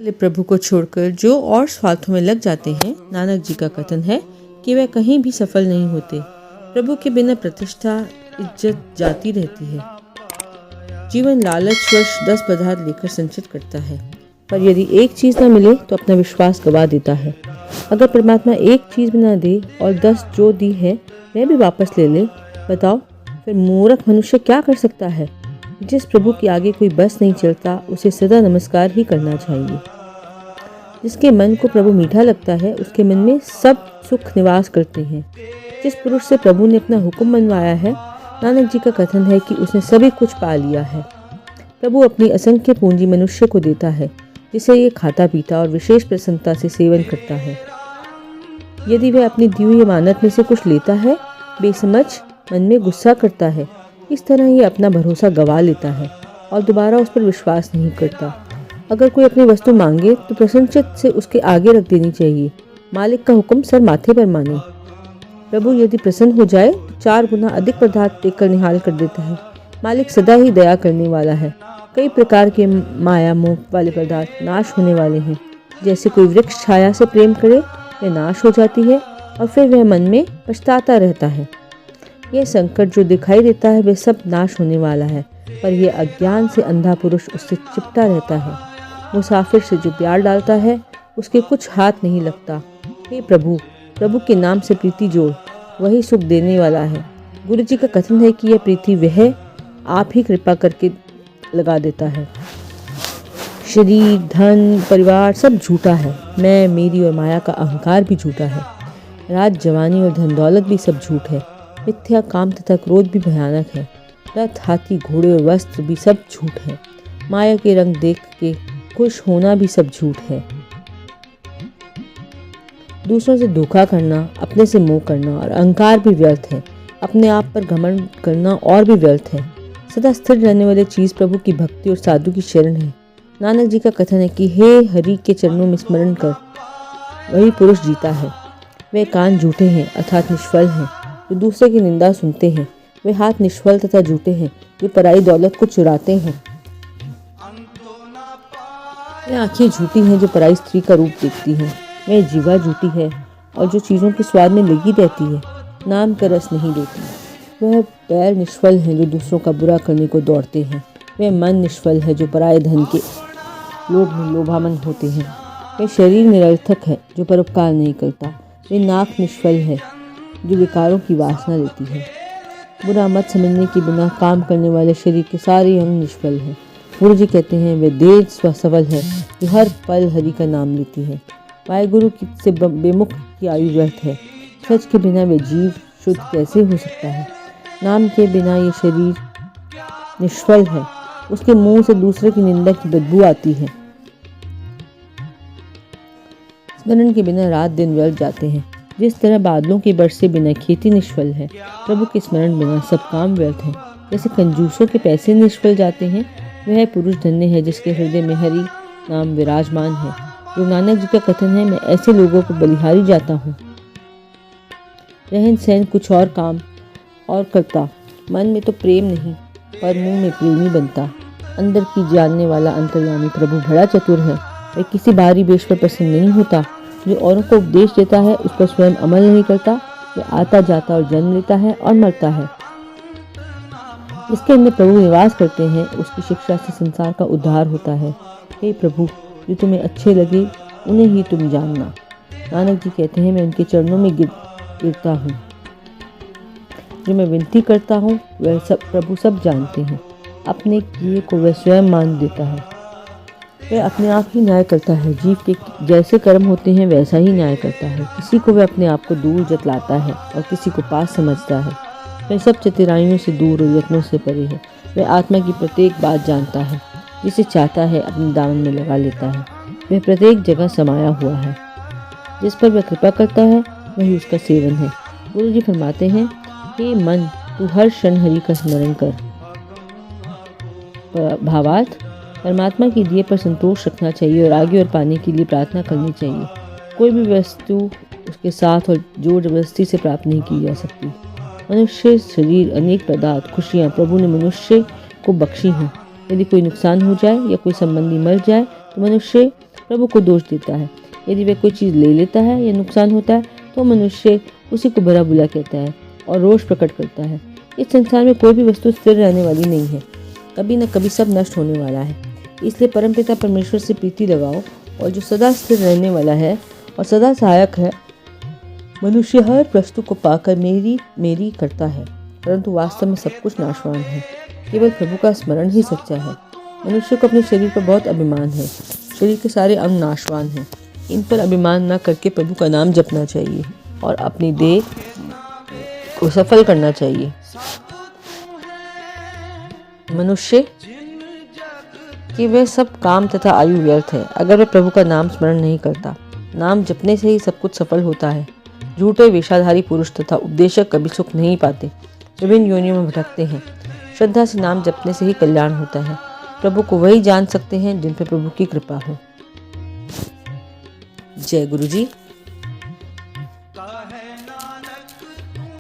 वाले प्रभु को छोड़कर जो और स्वार्थों में लग जाते हैं, नानक जी का कथन है कि वह कहीं भी सफल नहीं होते। प्रभु के बिना प्रतिष्ठा इज्जत जाती रहती है। जीवन लालच वश 10 पदार्थ लेकर संचित करता है, पर यदि एक चीज़ न मिले तो अपना विश्वास गवा देता है। अगर परमात्मा एक चीज़ भी न दे और 10 जो दी है वह भी वापस ले ले, बताओ फिर मूर्ख मनुष्य क्या कर सकता है। जिस प्रभु के आगे कोई बस नहीं चलता उसे सदा नमस्कार ही करना चाहिए। जिसके मन को प्रभु मीठा लगता है उसके मन में सब सुख निवास करते हैं। जिस पुरुष से प्रभु ने अपना हुक्म मनवाया है, नानक जी का कथन है कि उसने सभी कुछ पा लिया है। प्रभु अपनी असंख्य पूंजी मनुष्य को देता है, जिसे ये खाता पीता और विशेष प्रसन्नता से सेवन करता है। यदि वह अपनी दी हुई अमानत में से कुछ लेता है, बेसमझ मन में गुस्सा करता है। इस तरह ये अपना भरोसा गवा लेता है और दोबारा उस पर विश्वास नहीं करता। अगर कोई अपनी वस्तु मांगे तो प्रसन्नचित से उसके आगे रख देनी चाहिए। मालिक का हुक्म सर माथे पर माने। प्रभु यदि प्रसन्न हो जाए तो 4 गुना अधिक पदार्थ टेकर निहाल कर देता है। मालिक सदा ही दया करने वाला है। कई प्रकार के माया मोह वाले पदार्थ नाश होने वाले हैं। जैसे कोई वृक्ष छाया से प्रेम करे, वह नाश हो जाती है और फिर वह मन में पछताता रहता है। यह संकट जो दिखाई देता है वह सब नाश होने वाला है, पर यह अज्ञान से अंधा पुरुष उससे चिपटा रहता है। मुसाफिर से जो प्यार डालता है उसके कुछ हाथ नहीं लगता। हे प्रभु, प्रभु के नाम से प्रीति जोड़, वही सुख देने वाला है। गुरु जी का कथन है कि यह प्रीति वह आप ही कृपा करके लगा देता है। शरीर, धन, परिवार सब झूठा है। मैं, मेरी और माया का अहंकार भी झूठा है। राज, जवानी और धन दौलत भी सब झूठ है। मिथ्या, काम तथा क्रोध भी भयानक है। रथ, हाथी, घोड़े और वस्त्र भी सब झूठ है। माया के रंग देख के खुश होना भी सब झूठ है। दूसरों से धोखा करना, अपने से मोह करना और अहंकार भी व्यर्थ है। अपने आप पर घमंड करना और भी व्यर्थ है। सदा स्थिर रहने वाली चीज़ प्रभु की भक्ति और साधु की शरण है। नानक जी का कथन है कि हे हरि के चरणों में स्मरण कर, वही पुरुष जीता है। वे कान झूठे हैं अर्थात निष्फल हैं, जो दूसरे की निंदा सुनते हैं। वे हाथ निष्फल तथा झूठे हैं, जो पराई दौलत को चुराते हैं। वे आंखें झूठी हैं, जो पराई स्त्री का रूप देखती हैं। वह जीवा झूठी है और जो चीज़ों के स्वाद में लगी रहती है, नाम का रस नहीं देती। वह पैर निष्फल हैं, जो दूसरों का बुरा करने को दौड़ते हैं। वह मन निष्फल है, जो पराये धन के लोभ में लोभामन होते हैं। वह शरीर निरर्थक है, जो परोपकार नहीं करता। वह नाक निष्फल है, जो विकारों की वासना लेती है। बुरा मत समझने के बिना काम करने वाले शरीर के सारे अंग निष्फल हैं। गुरु जी कहते हैं वह देह स्वसफल है, जो हर पल हरि का नाम लेती है। वाहेगुरु से बेमुख की आयु व्यर्थ है। सच के बिना वे जीव शुद्ध कैसे हो सकता है। नाम के बिना ये शरीर निष्फल है। उसके मुंह से दूसरे की निंदा की बदबू आती है। स्मरण के बिना रात दिन व्यर्थ जाते हैं। जिस तरह बादलों के बरस से बिना खेती निष्फल है, प्रभु के स्मरण बिना सब काम व्यर्थ है। जैसे कंजूसों के पैसे निष्फल जाते हैं, वह पुरुष धन्य है जिसके हृदय में हरि नाम विराजमान है। गुरु नानक जी का कथन है, मैं ऐसे लोगों को बलिहारी जाता हूँ। रहन सहन कुछ और काम और करता, मन में तो प्रेम नहीं पर मुंह में प्रेमी बनता। अंदर की जानने वाला अंतर्यामी प्रभु बड़ा चतुर है। वह किसी बाहरी वेश पर प्रसन्न नहीं होता। जो औरों को उपदेश देता है उस पर स्वयं अमल नहीं करता। वह आता जाता और जन्म लेता है और मरता है। जिसके अंदर प्रभु निवास करते हैं उसकी शिक्षा से संसार का उद्धार होता है। हे प्रभु, जो तुम्हें अच्छे लगे उन्हें ही तुम जानना। नानक जी कहते हैं, मैं उनके चरणों में गिरता हूँ। जो मैं विनती करता हूँ वह सब प्रभु सब जानते हैं। अपने किए को वह स्वयं मान देता है। वह अपने आप ही न्याय करता है। जीव के जैसे कर्म होते हैं वैसा ही न्याय करता है। किसी को वह अपने आप को दूर जतलाता है और किसी को पास समझता है। वह सब चतुराइयों से दूर और यत्नों से परे है। वह आत्मा की प्रत्येक बात जानता है। जिसे चाहता है अपने दामन में लगा लेता है। वह प्रत्येक जगह समाया हुआ है। जिस पर वह कृपा करता है वही उसका सेवन है। गुरु जी फरमाते हैं, हे मन, तू हर क्षण हरि का स्मरण कर। भावार्थ, परमात्मा के दिए पर संतोष रखना चाहिए और आगे और पाने के लिए प्रार्थना करनी चाहिए। कोई भी वस्तु उसके साथ और जोर जबरदस्ती से प्राप्त नहीं की जा सकती। मनुष्य शरीर, अनेक पदार्थ, खुशियाँ प्रभु ने मनुष्य को बख्शी हैं। यदि कोई नुकसान हो जाए या कोई संबंधी मर जाए तो मनुष्य प्रभु को दोष देता है। यदि वह कोई चीज़ ले लेता है या नुकसान होता है तो मनुष्य उसी को बुरा बुला कहता है और रोष प्रकट करता है। इस संसार में कोई भी वस्तु स्थिर रहने वाली नहीं है, कभी न कभी सब नष्ट होने वाला है। इसलिए परमपिता परमेश्वर से प्रीति लगाओ, और जो सदा स्थिर रहने वाला है और सदा सहायक है। मनुष्य हर वस्तु को पाकर मेरी मेरी करता है, परंतु वास्तव में सब कुछ नाशवान है। केवल प्रभु का स्मरण ही सच्चा है। मनुष्य को अपने शरीर पर बहुत अभिमान है। शरीर के सारे अंग नाशवान हैं। इन पर अभिमान न करके प्रभु का नाम जपना चाहिए और अपनी देह को सफल करना चाहिए। मनुष्य कि वह सब काम तथा आयु व्यर्थ है अगर वह प्रभु का नाम स्मरण नहीं करता। नाम जपने से ही सब कुछ सफल होता है। झूठे वेशाधारी पुरुष तथा उपदेशक कभी सुख नहीं पाते, विभिन्न योनियों में भटकते हैं। श्रद्धा से नाम जपने से ही कल्याण होता है। प्रभु को वही जान सकते हैं जिन पर प्रभु की कृपा हो। जय गुरु जी।